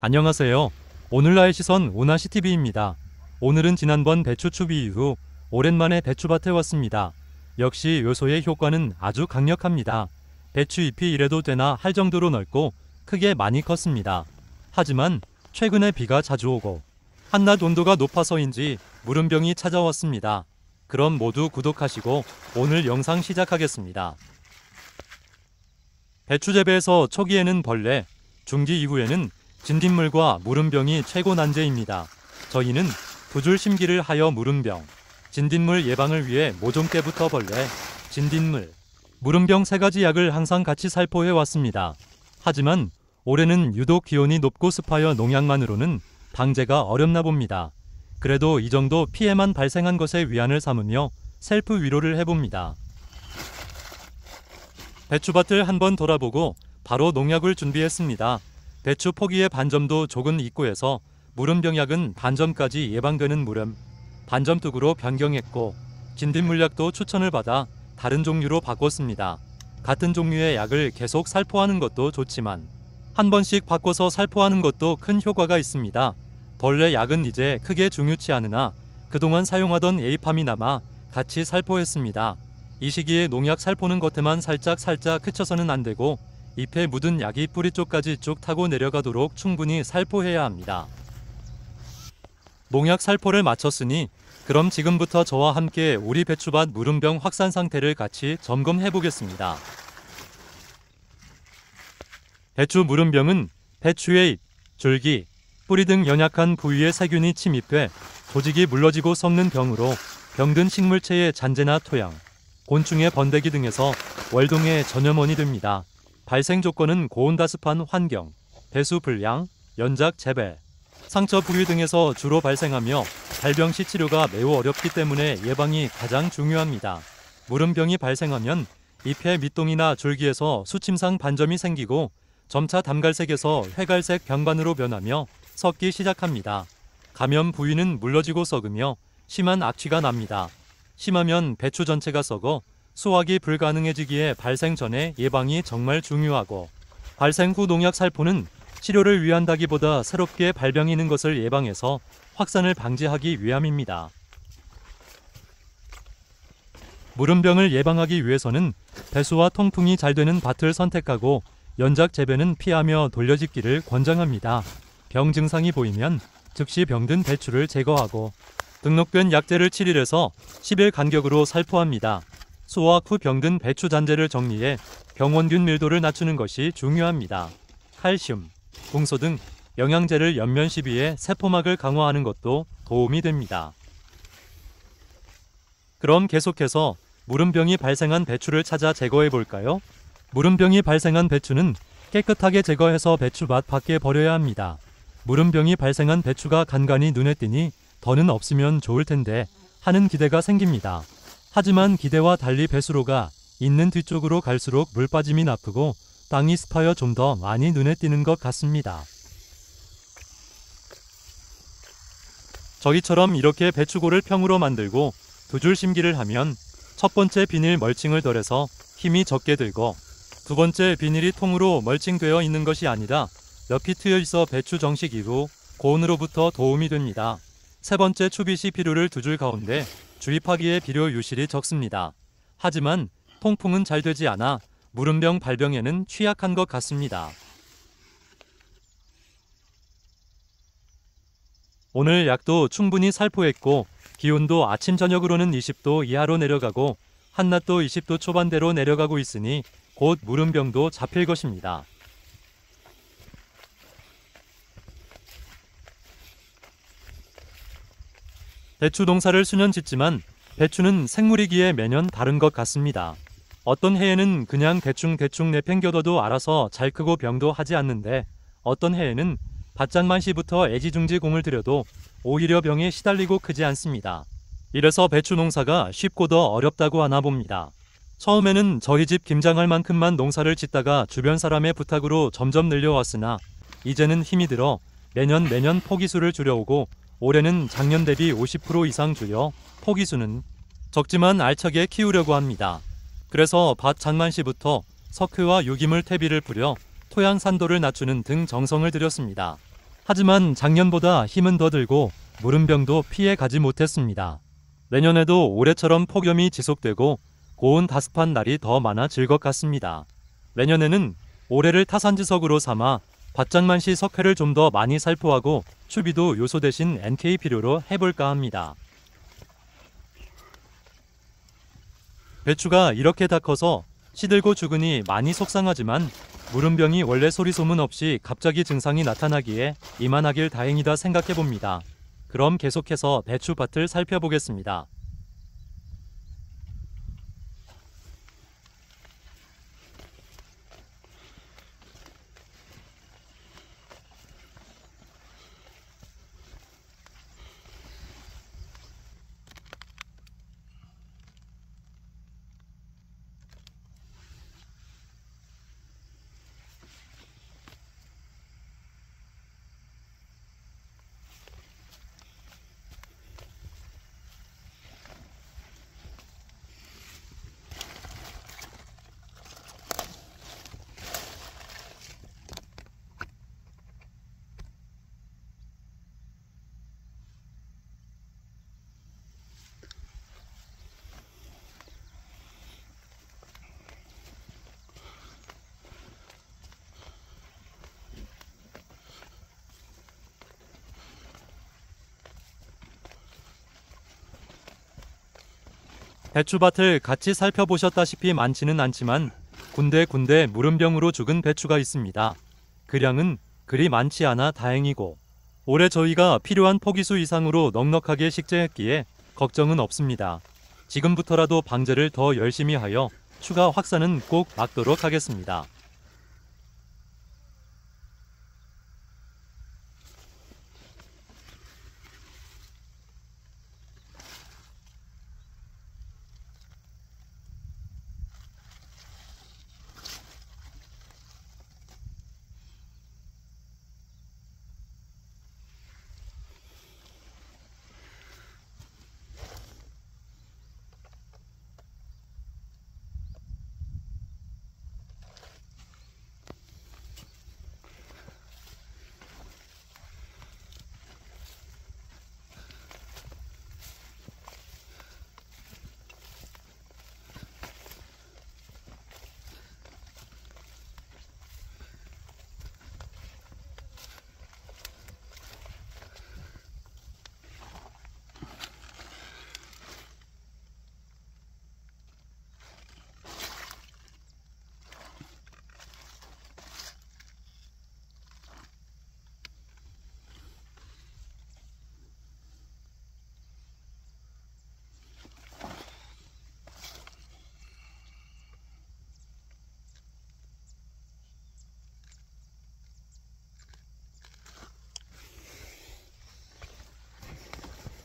안녕하세요. 오늘 나의 시선 오나시TV입니다. 오늘은 지난번 배추 추비 이후 오랜만에 배추밭에 왔습니다. 역시 요소의 효과는 아주 강력합니다. 배추 잎이 이래도 되나 할 정도로 넓고 크게 많이 컸습니다. 하지만 최근에 비가 자주 오고 한낮 온도가 높아서인지 무름병이 찾아왔습니다. 그럼 모두 구독하시고 오늘 영상 시작하겠습니다. 배추 재배에서 초기에는 벌레, 중기 이후에는 진딧물과 무름병이 최고 난제입니다. 저희는 두 줄 심기를 하여 무름병, 진딧물 예방을 위해 모종 때부터 벌레, 진딧물, 무름병 세 가지 약을 항상 같이 살포해 왔습니다. 하지만 올해는 유독 기온이 높고 습하여 농약만으로는 방제가 어렵나 봅니다. 그래도 이 정도 피해만 발생한 것에 위안을 삼으며 셀프 위로를 해봅니다. 배추밭을 한번 돌아보고 바로 농약을 준비했습니다. 배추 포기의 반점도 좁은 입구에서 무름병약은 반점까지 예방되는 무름, 반점뚝으로 변경했고 진딧물약도 추천을 받아 다른 종류로 바꿨습니다. 같은 종류의 약을 계속 살포하는 것도 좋지만 한 번씩 바꿔서 살포하는 것도 큰 효과가 있습니다. 벌레 약은 이제 크게 중요치 않으나 그동안 사용하던 에이팜이 남아 같이 살포했습니다. 이 시기에 농약 살포는 겉에만 살짝 그쳐서는 안 되고 잎에 묻은 약이 뿌리 쪽까지 쭉 타고 내려가도록 충분히 살포해야 합니다. 농약 살포를 마쳤으니 그럼 지금부터 저와 함께 우리 배추밭 무름병 확산 상태를 같이 점검해 보겠습니다. 배추 무름병은 배추의 잎, 줄기, 뿌리 등 연약한 부위에 세균이 침입해 조직이 물러지고 썩는 병으로 병든 식물체의 잔재나 토양, 곤충의 번데기 등에서 월동의 전염원이 됩니다. 발생 조건은 고온다습한 환경, 배수 불량, 연작 재배, 상처 부위 등에서 주로 발생하며 발병 시 치료가 매우 어렵기 때문에 예방이 가장 중요합니다. 무름병이 발생하면 잎의 밑동이나 줄기에서 수침상 반점이 생기고 점차 담갈색에서 회갈색 병반으로 변하며 썩기 시작합니다. 감염 부위는 물러지고 썩으며 심한 악취가 납니다. 심하면 배추 전체가 썩어 수확이 불가능해지기에 발생 전에 예방이 정말 중요하고 발생 후 농약 살포는 치료를 위한다기보다 새롭게 발병이는 것을 예방해서 확산을 방지하기 위함입니다. 무름병을 예방하기 위해서는 배수와 통풍이 잘 되는 밭을 선택하고 연작 재배는 피하며 돌려짓기를 권장합니다. 병 증상이 보이면 즉시 병든 배추를 제거하고 등록된 약제를 7일에서 10일 간격으로 살포합니다. 수확 후 병든 배추 잔재를 정리해 병원균 밀도를 낮추는 것이 중요합니다. 칼슘, 궁소 등 영양제를 연면 시비해 세포막을 강화하는 것도 도움이 됩니다. 그럼 계속해서 무름병이 발생한 배추를 찾아 제거해 볼까요? 무름병이 발생한 배추는 깨끗하게 제거해서 배추밭 밖에 버려야 합니다. 무름병이 발생한 배추가 간간히 눈에 띄니 더는 없으면 좋을 텐데 하는 기대가 생깁니다. 하지만 기대와 달리 배수로가 있는 뒤쪽으로 갈수록 물 빠짐이 나쁘고 땅이 습하여 좀 더 많이 눈에 띄는 것 같습니다. 저희처럼 이렇게 배추골을 평으로 만들고 두 줄 심기를 하면 첫 번째 비닐 멀칭을 덜해서 힘이 적게 들고 두 번째 비닐이 통으로 멀칭되어 있는 것이 아니라 옆이 트여 있어 배추 정식 이후 고온으로부터 도움이 됩니다. 세 번째 추비 시 비료를 두 줄 가운데 주입하기에 비료 유실이 적습니다. 하지만 통풍은 잘 되지 않아 무름병 발병에는 취약한 것 같습니다. 오늘 약도 충분히 살포했고 기온도 아침 저녁으로는 20도 이하로 내려가고 한낮도 20도 초반대로 내려가고 있으니 곧 무름병도 잡힐 것입니다. 배추 농사를 수년 짓지만 배추는 생물이기에 매년 다른 것 같습니다. 어떤 해에는 그냥 대충 내팽겨둬도 알아서 잘 크고 병도 하지 않는데 어떤 해에는 밭장만 시부터 애지중지 공을 들여도 오히려 병에 시달리고 크지 않습니다. 이래서 배추 농사가 쉽고 더 어렵다고 하나 봅니다. 처음에는 저희 집 김장할 만큼만 농사를 짓다가 주변 사람의 부탁으로 점점 늘려왔으나 이제는 힘이 들어 매년 포기수를 줄여오고 올해는 작년 대비 50% 이상 줄여 포기수는 적지만 알차게 키우려고 합니다. 그래서 밭 장만 시부터 석회와 유기물 퇴비를 뿌려 토양 산도를 낮추는 등 정성을 들였습니다. 하지만 작년보다 힘은 더 들고 무름병도 피해 가지 못했습니다. 내년에도 올해처럼 폭염이 지속되고 고온 다습한 날이 더 많아질 것 같습니다. 내년에는 올해를 타산지석으로 삼아 밭장만시 석회를 좀 더 많이 살포하고 추비도 요소 대신 NK 비료로 해볼까 합니다. 배추가 이렇게 다 커서 시들고 죽으니 많이 속상하지만 무름병이 원래 소리소문 없이 갑자기 증상이 나타나기에 이만하길 다행이다 생각해봅니다. 그럼 계속해서 배추밭을 살펴보겠습니다. 배추밭을 같이 살펴보셨다시피 많지는 않지만 군데군데 무름병으로 죽은 배추가 있습니다. 그 량은 그리 많지 않아 다행이고 올해 저희가 필요한 포기수 이상으로 넉넉하게 식재했기에 걱정은 없습니다. 지금부터라도 방제를 더 열심히 하여 추가 확산은 꼭 막도록 하겠습니다.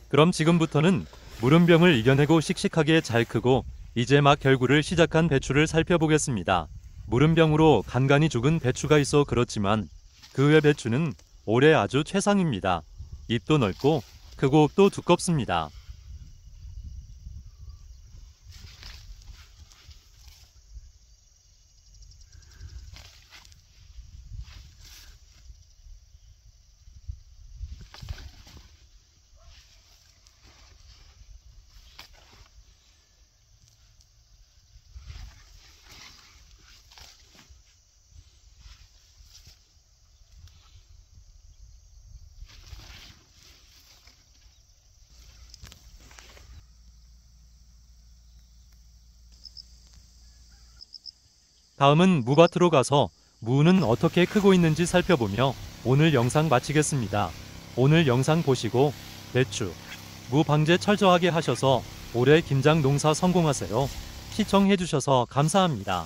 그럼 지금부터는 무름병을 이겨내고 씩씩하게 잘 크고 이제 막 결구를 시작한 배추를 살펴보겠습니다. 무름병으로 간간히 죽은 배추가 있어 그렇지만 그 외 배추는 올해 아주 최상입니다. 잎도 넓고 크고 또 두껍습니다. 다음은 무밭으로 가서 무는 어떻게 크고 있는지 살펴보며 오늘 영상 마치겠습니다. 오늘 영상 보시고 배추, 무 방제 철저하게 하셔서 올해 김장 농사 성공하세요. 시청해주셔서 감사합니다.